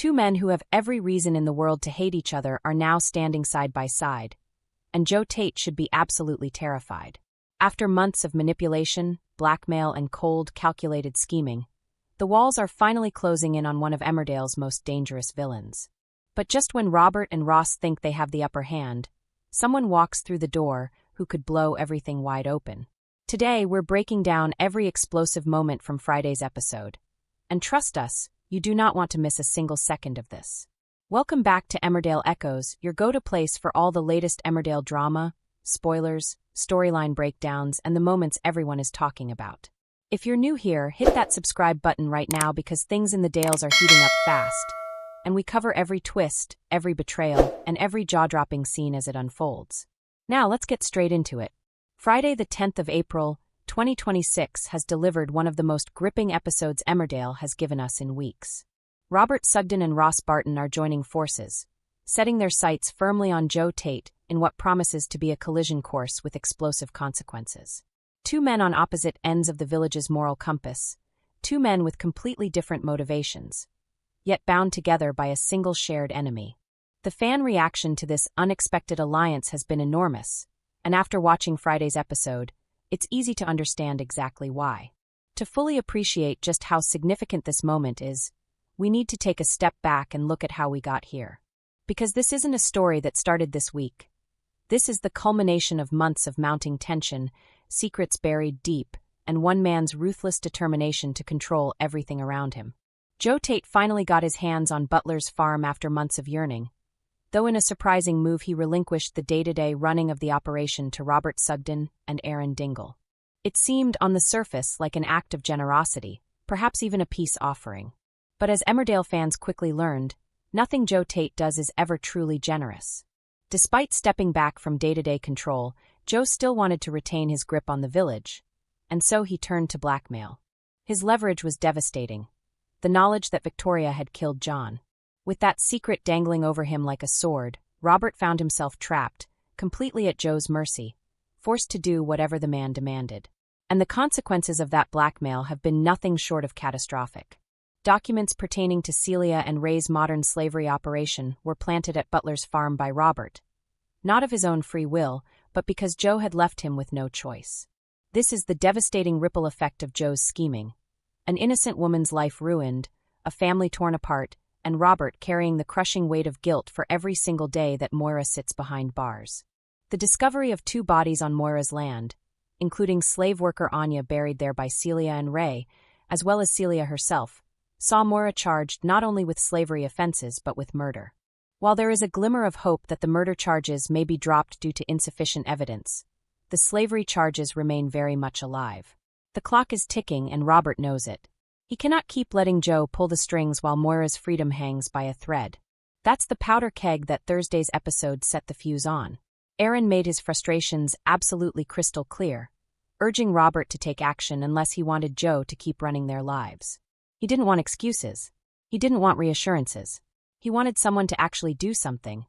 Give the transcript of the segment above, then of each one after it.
Two men who have every reason in the world to hate each other are now standing side by side, and Joe Tate should be absolutely terrified. After months of manipulation, blackmail, and cold, calculated scheming, the walls are finally closing in on one of Emmerdale's most dangerous villains. But just when Robert and Ross think they have the upper hand, someone walks through the door who could blow everything wide open. Today, we're breaking down every explosive moment from Friday's episode. And trust us, you do not want to miss a single second of this. Welcome back to Emmerdale Echoes, your go-to place for all the latest Emmerdale drama, spoilers, storyline breakdowns, and the moments everyone is talking about. If you're new here, hit that subscribe button right now because things in the Dales are heating up fast, and we cover every twist, every betrayal, and every jaw-dropping scene as it unfolds. Now let's get straight into it. Friday the 10th of April, 2026 has delivered one of the most gripping episodes Emmerdale has given us in weeks. Robert Sugden and Ross Barton are joining forces, setting their sights firmly on Joe Tate in what promises to be a collision course with explosive consequences. Two men on opposite ends of the village's moral compass, two men with completely different motivations, yet bound together by a single shared enemy. The fan reaction to this unexpected alliance has been enormous, and after watching Friday's episode, it's easy to understand exactly why. To fully appreciate just how significant this moment is, we need to take a step back and look at how we got here. Because this isn't a story that started this week. This is the culmination of months of mounting tension, secrets buried deep, and one man's ruthless determination to control everything around him. Joe Tate finally got his hands on Butler's farm after months of yearning, though in a surprising move he relinquished the day-to-day running of the operation to Robert Sugden and Aaron Dingle. It seemed, on the surface, like an act of generosity, perhaps even a peace offering. But as Emmerdale fans quickly learned, nothing Joe Tate does is ever truly generous. Despite stepping back from day-to-day control, Joe still wanted to retain his grip on the village, and so he turned to blackmail. His leverage was devastating. The knowledge that Victoria had killed John. With that secret dangling over him like a sword, Robert found himself trapped, completely at Joe's mercy, forced to do whatever the man demanded. And the consequences of that blackmail have been nothing short of catastrophic. Documents pertaining to Celia and Ray's modern slavery operation were planted at Butler's farm by Robert, not of his own free will, but because Joe had left him with no choice. This is the devastating ripple effect of Joe's scheming. An innocent woman's life ruined, a family torn apart, and Robert carrying the crushing weight of guilt for every single day that Moira sits behind bars. The discovery of two bodies on Moira's land, including slave worker Anya buried there by Celia and Ray, as well as Celia herself, saw Moira charged not only with slavery offenses but with murder. While there is a glimmer of hope that the murder charges may be dropped due to insufficient evidence, the slavery charges remain very much alive. The clock is ticking and Robert knows it. He cannot keep letting Joe pull the strings while Moira's freedom hangs by a thread. That's the powder keg that Thursday's episode set the fuse on. Aaron made his frustrations absolutely crystal clear, urging Robert to take action unless he wanted Joe to keep running their lives. He didn't want excuses. He didn't want reassurances. He wanted someone to actually do something.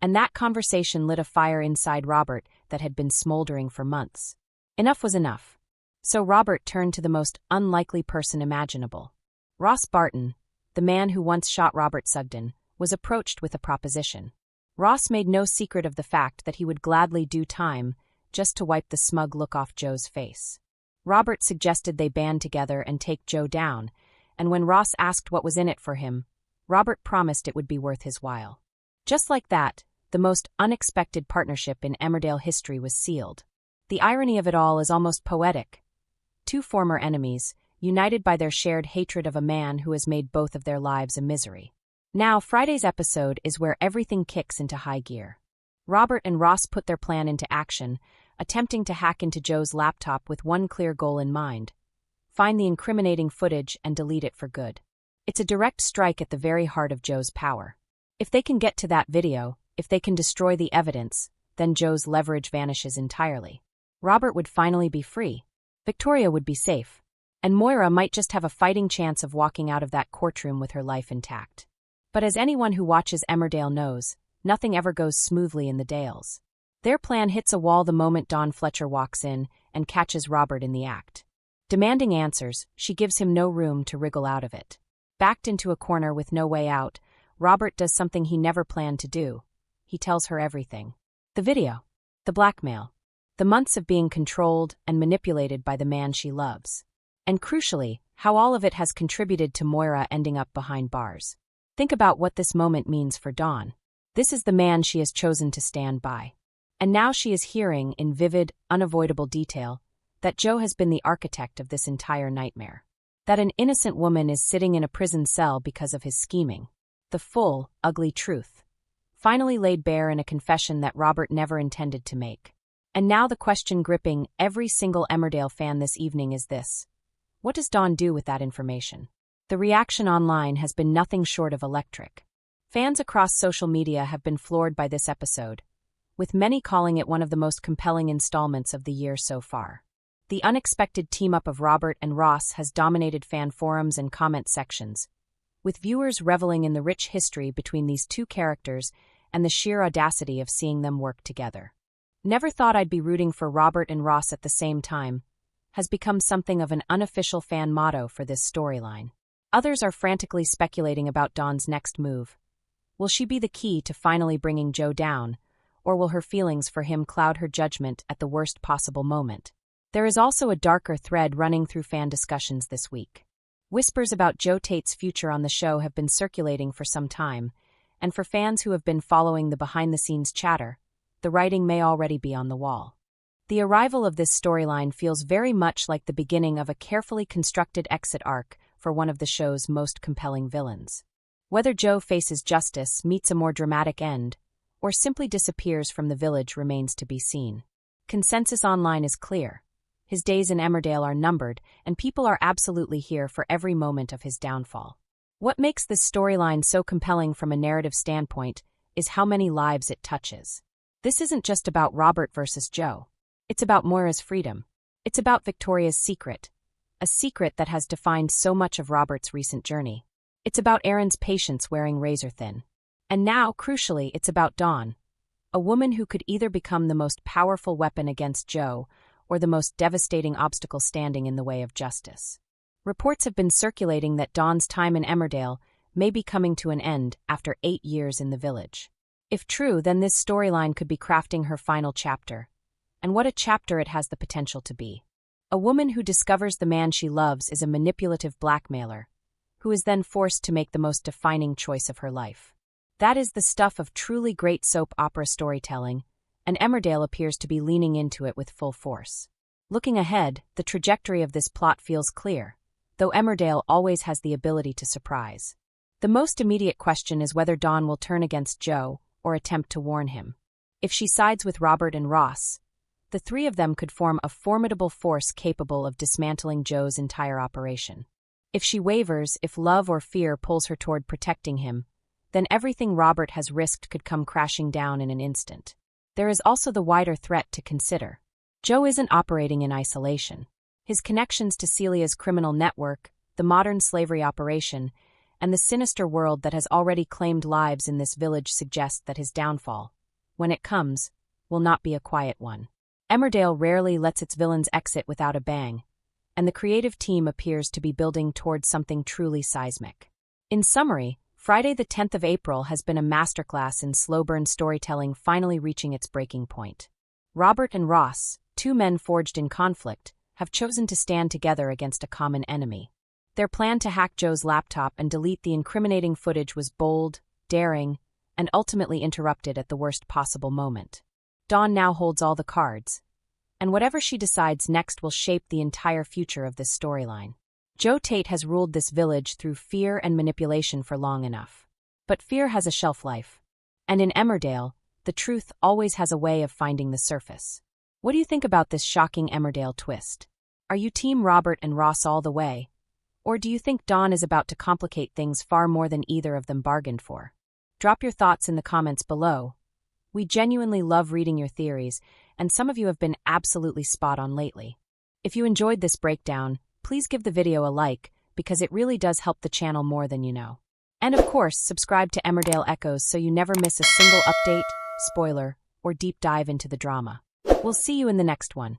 And that conversation lit a fire inside Robert that had been smoldering for months. Enough was enough. So Robert turned to the most unlikely person imaginable. Ross Barton, the man who once shot Robert Sugden, was approached with a proposition. Ross made no secret of the fact that he would gladly do time just to wipe the smug look off Joe's face. Robert suggested they band together and take Joe down, and when Ross asked what was in it for him, Robert promised it would be worth his while. Just like that, the most unexpected partnership in Emmerdale history was sealed. The irony of it all is almost poetic. Two former enemies, united by their shared hatred of a man who has made both of their lives a misery. Now, Friday's episode is where everything kicks into high gear. Robert and Ross put their plan into action, attempting to hack into Joe's laptop with one clear goal in mind: find the incriminating footage and delete it for good. It's a direct strike at the very heart of Joe's power. If they can get to that video, if they can destroy the evidence, then Joe's leverage vanishes entirely. Robert would finally be free. Victoria would be safe. And Moira might just have a fighting chance of walking out of that courtroom with her life intact. But as anyone who watches Emmerdale knows, nothing ever goes smoothly in the Dales. Their plan hits a wall the moment Dawn Fletcher walks in and catches Robert in the act. Demanding answers, she gives him no room to wriggle out of it. Backed into a corner with no way out, Robert does something he never planned to do. He tells her everything. The video. The blackmail. The months of being controlled and manipulated by the man she loves. And crucially, how all of it has contributed to Moira ending up behind bars. Think about what this moment means for Dawn. This is the man she has chosen to stand by. And now she is hearing, in vivid, unavoidable detail, that Joe has been the architect of this entire nightmare. That an innocent woman is sitting in a prison cell because of his scheming. The full, ugly truth. Finally laid bare in a confession that Robert never intended to make. And now the question gripping every single Emmerdale fan this evening is this. What does Dawn do with that information? The reaction online has been nothing short of electric. Fans across social media have been floored by this episode, with many calling it one of the most compelling installments of the year so far. The unexpected team-up of Robert and Ross has dominated fan forums and comment sections, with viewers reveling in the rich history between these two characters and the sheer audacity of seeing them work together. Never thought I'd be rooting for Robert and Ross at the same time has become something of an unofficial fan motto for this storyline. Others are frantically speculating about Dawn's next move. Will she be the key to finally bringing Joe down, or will her feelings for him cloud her judgment at the worst possible moment? There is also a darker thread running through fan discussions this week. Whispers about Joe Tate's future on the show have been circulating for some time, and for fans who have been following the behind-the-scenes chatter, the writing may already be on the wall. The arrival of this storyline feels very much like the beginning of a carefully constructed exit arc for one of the show's most compelling villains. Whether Joe faces justice, meets a more dramatic end, or simply disappears from the village remains to be seen. Consensus online is clear. His days in Emmerdale are numbered, and people are absolutely here for every moment of his downfall. What makes this storyline so compelling from a narrative standpoint is how many lives it touches. This isn't just about Robert versus Joe. It's about Moira's freedom. It's about Victoria's secret, a secret that has defined so much of Robert's recent journey. It's about Aaron's patience wearing razor thin. And now, crucially, it's about Dawn, a woman who could either become the most powerful weapon against Joe or the most devastating obstacle standing in the way of justice. Reports have been circulating that Dawn's time in Emmerdale may be coming to an end after 8 years in the village. If true, then this storyline could be crafting her final chapter. And what a chapter it has the potential to be. A woman who discovers the man she loves is a manipulative blackmailer, who is then forced to make the most defining choice of her life. That is the stuff of truly great soap opera storytelling, and Emmerdale appears to be leaning into it with full force. Looking ahead, the trajectory of this plot feels clear, though Emmerdale always has the ability to surprise. The most immediate question is whether Dawn will turn against Joe or attempt to warn him. If she sides with Robert and Ross, the three of them could form a formidable force capable of dismantling Joe's entire operation. If she wavers, if love or fear pulls her toward protecting him, then everything Robert has risked could come crashing down in an instant. There is also the wider threat to consider. Joe isn't operating in isolation. His connections to Celia's criminal network, the modern slavery operation, and the sinister world that has already claimed lives in this village suggest that his downfall, when it comes, will not be a quiet one. Emmerdale rarely lets its villains exit without a bang, and the creative team appears to be building towards something truly seismic. In summary, Friday the 10th of April has been a masterclass in slow-burn storytelling finally reaching its breaking point. Robert and Ross, two men forged in conflict, have chosen to stand together against a common enemy. Their plan to hack Joe's laptop and delete the incriminating footage was bold, daring, and ultimately interrupted at the worst possible moment. Dawn now holds all the cards, and whatever she decides next will shape the entire future of this storyline. Joe Tate has ruled this village through fear and manipulation for long enough. But fear has a shelf life. And in Emmerdale, the truth always has a way of finding the surface. What do you think about this shocking Emmerdale twist? Are you Team Robert and Ross all the way? Or do you think Dawn is about to complicate things far more than either of them bargained for? Drop your thoughts in the comments below. We genuinely love reading your theories, and some of you have been absolutely spot on lately. If you enjoyed this breakdown, please give the video a like, because it really does help the channel more than you know. And of course, subscribe to Emmerdale Echoes so you never miss a single update, spoiler, or deep dive into the drama. We'll see you in the next one.